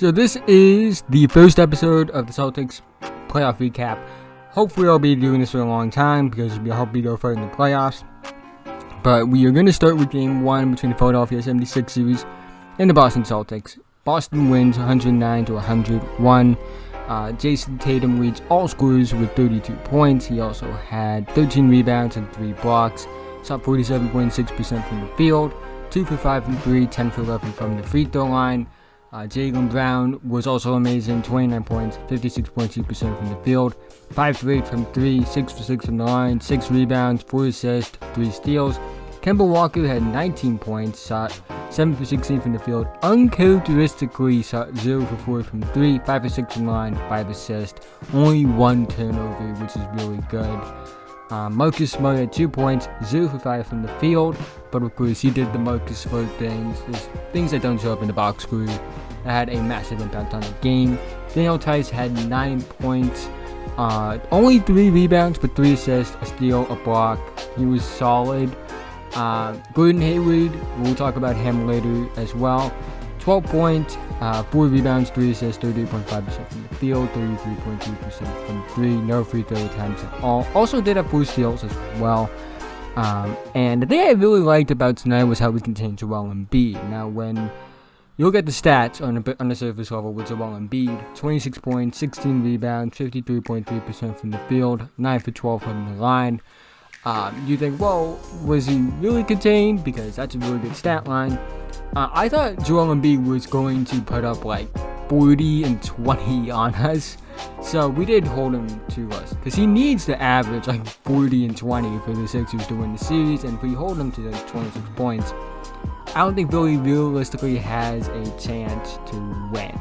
So this is the first episode of the Celtics playoff recap. Hopefully I'll be doing this for a long time because we hope we go further in the playoffs. But we are going to start with game 1 between the Philadelphia 76ers and the Boston Celtics. Boston wins 109-101. Jason Tatum leads all scorers with 32 points. He also had 13 rebounds and 3 blocks. Shot 47.6% from the field. 2 for 5 from 3, 10 for 11 from the free throw line. Jaylen Brown was also amazing, 29 points, 56.2% from the field, 5 for 8 from 3, 6 for 6 from the line, 6 rebounds, 4 assists, 3 steals. Kemba Walker had 19 points, shot 7 for 16 from the field, uncharacteristically shot 0 for 4 from 3, 5 for 6 from the line, 5 assists, only 1 turnover, which is really good. Marcus Smart had 2 points, 0 for 5 from the field, but of course he did the Marcus Smart things. There's things that don't show up in the box score that had a massive impact on the game. Daniel Tice had 9 points, only 3 rebounds, but 3 assists, a steal, a block. He was solid. Gordon Hayward, we'll talk about him later as well. 12 points, 4 rebounds, 3 assists, 38.5% from the field, 33.2% from 3, no free throw attempts at all. Also did have 4 steals as well. And the thing I really liked about tonight was how we contained Joel Embiid. Now, when you look at the stats on the surface level with Joel Embiid, 26 points, 16 rebounds, 53.3% from the field, 9 for 12 from the line. You think, well, was he really contained? Because that's a really good stat line. I thought Joel Embiid was going to put up like 40 and 20 on us. So we did hold him to us. Because he needs to average like 40 and 20 for the Sixers to win the series. And if we hold him to like 26 points, I don't think Philly realistically has a chance to win.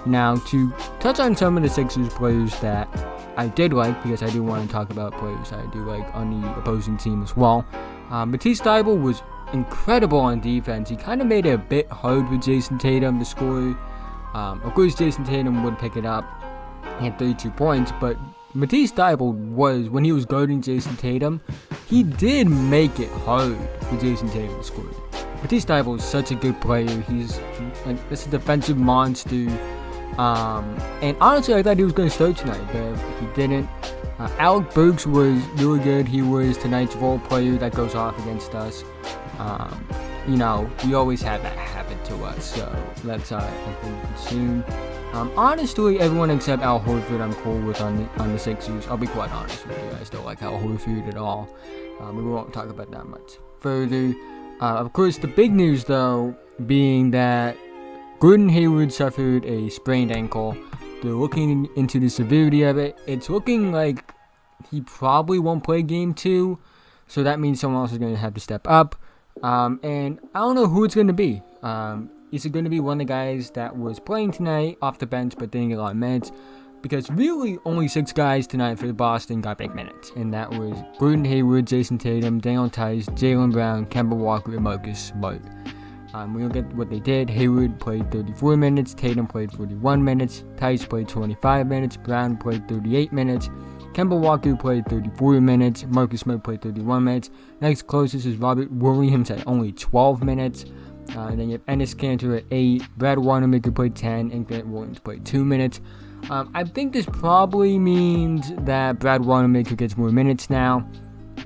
Now, to touch on some of the Sixers players that I did like, because I do want to talk about players I do like on the opposing team as well. Matisse Thybulle was incredible on defense. He kind of made it a bit hard with Jason Tatum to score. Of course, Jason Tatum would pick it up. He had 32 points, but Matisse Thybulle was, when he was guarding Jason Tatum, he did make it hard for Jason Tatum to score. Matisse Thybulle is such a good player. He's like this defensive monster. And honestly, I thought he was going to start tonight, but he didn't. Alec Burks was really good. He was tonight's role player that goes off against us. You know, we always have that happen to us, so that's been consumed. Honestly, everyone except Al Horford I'm cool with on the Sixers. I'll be quite honest with you. I still like Al Horford at all. We won't talk about that much further. Of course, the big news, though, being that Gordon Hayward suffered a sprained ankle. They're looking into the severity of it. It's looking like he probably won't play game 2. So that means someone else is going to have to step up. And I don't know who it's going to be. Is it going to be one of the guys that was playing tonight off the bench but didn't get a lot of minutes? Because really only 6 guys tonight for Boston got big minutes. And that was Gordon Hayward, Jason Tatum, Daniel Tice, Jaylen Brown, Kemba Walker, and Marcus Smart. We look at what they did. Hayward played 34 minutes, Tatum played 41 minutes, Tice played 25 minutes, Brown played 38 minutes, Kemba Walker played 34 minutes, Marcus Smart played 31 minutes. Next closest is Robert Williams at only 12 minutes. And then you have Enes Kanter at 8, Brad Wanamaker played 10, and Grant Williams played 2 minutes. I think this probably means that Brad Wanamaker gets more minutes now.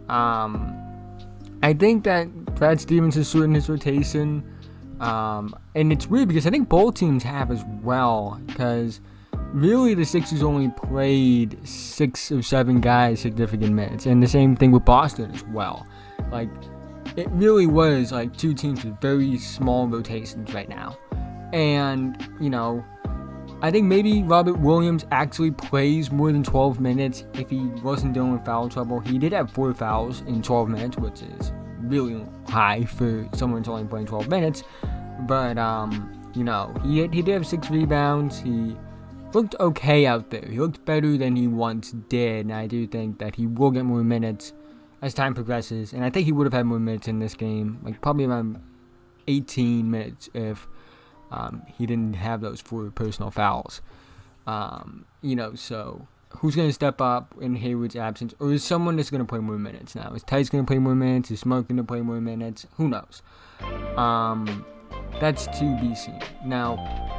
I think that Brad Stevens is shortening his rotation. And it's weird because I think both teams have as well, because really the Sixers only played 6 or 7 guys significant minutes, and the same thing with Boston as well. Like, it really was like 2 teams with very small rotations right now. And, you know, I think maybe Robert Williams actually plays more than 12 minutes if he wasn't dealing with foul trouble. He did have 4 fouls in 12 minutes, which is really high for someone who's only playing 12 minutes. But, you know, he did have 6 rebounds. He looked okay out there. He looked better than he once did. And I do think that he will get more minutes as time progresses. And I think he would have had more minutes in this game. Like, probably around 18 minutes if he didn't have those 4 personal fouls. You know, so who's going to step up in Hayward's absence? Or is someone that's going to play more minutes now? Is Tice going to play more minutes? Is Smart going to play more minutes? Who knows? That's to be seen. Now,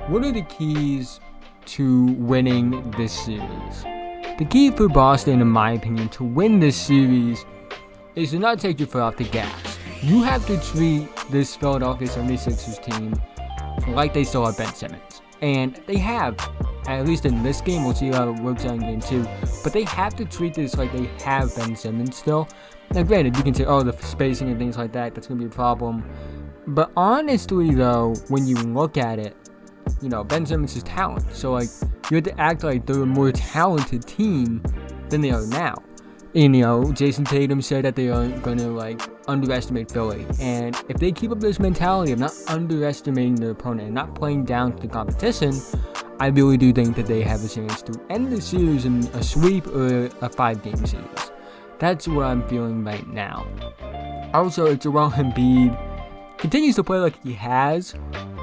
what are the keys to winning this series? The key for Boston, in my opinion, to win this series is to not take your foot off the gas. You have to treat this Philadelphia 76ers team like they still have Ben Simmons. And they have, at least in this game. We'll see how it works out in game 2. But they have to treat this like they have Ben Simmons still. Now granted, you can say, oh, the spacing and things like that, that's going to be a problem. But honestly though, when you look at it, you know, Ben Simmons is talent. So like, you have to act like they're a more talented team than they are now. And you know, Jason Tatum said that they aren't going to like underestimate Philly. And if they keep up this mentality of not underestimating their opponent and not playing down to the competition, I really do think that they have a chance to end the series in a sweep or a 5-game series. That's what I'm feeling right now. Also, if Joel Embiid continues to play like he has,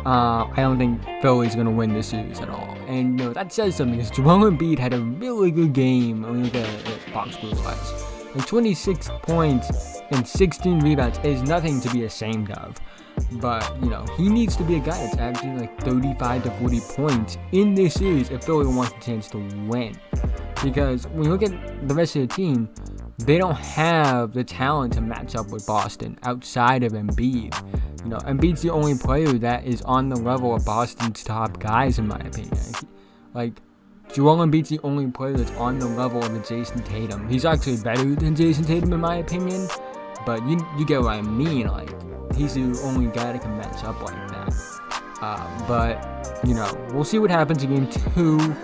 I don't think Philly's going to win this series at all. And you know, that says something, because Joel Embiid had a really good game. I mean, look at box score wise. And 26 points and 16 rebounds is nothing to be ashamed of. But, you know, he needs to be a guy that's averaging like 35 to 40 points in this series if Philly wants a chance to win. Because when you look at the rest of the team, they don't have the talent to match up with Boston outside of Embiid. You know, Embiid's the only player that is on the level of Boston's top guys, in my opinion. Like, Joel Embiid's the only player that's on the level of a Jason Tatum. He's actually better than Jason Tatum, in my opinion. But you get what I mean. Like, he's the only guy that can match up like that. But, you know, we'll see what happens in game 2.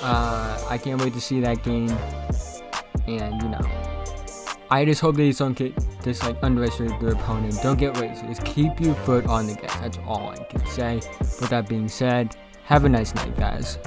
I can't wait to see that game. And, you know, I just hope they don't get just like underestimate their opponent. Don't get lazy. Just keep your foot on the gas. That's all I can say. With that being said, have a nice night, guys.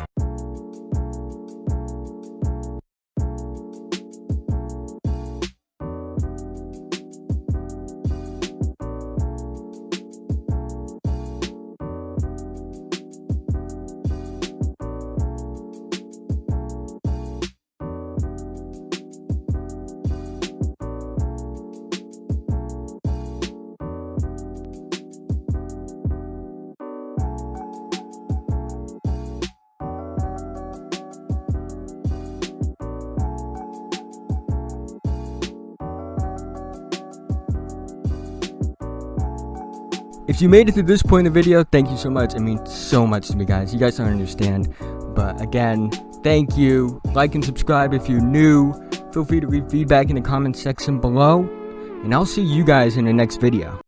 If you made it through this point in the video, thank you so much. It means so much to me, guys. You guys don't understand. But again, thank you. Like and subscribe if you're new. Feel free to leave feedback in the comments section below. And I'll see you guys in the next video.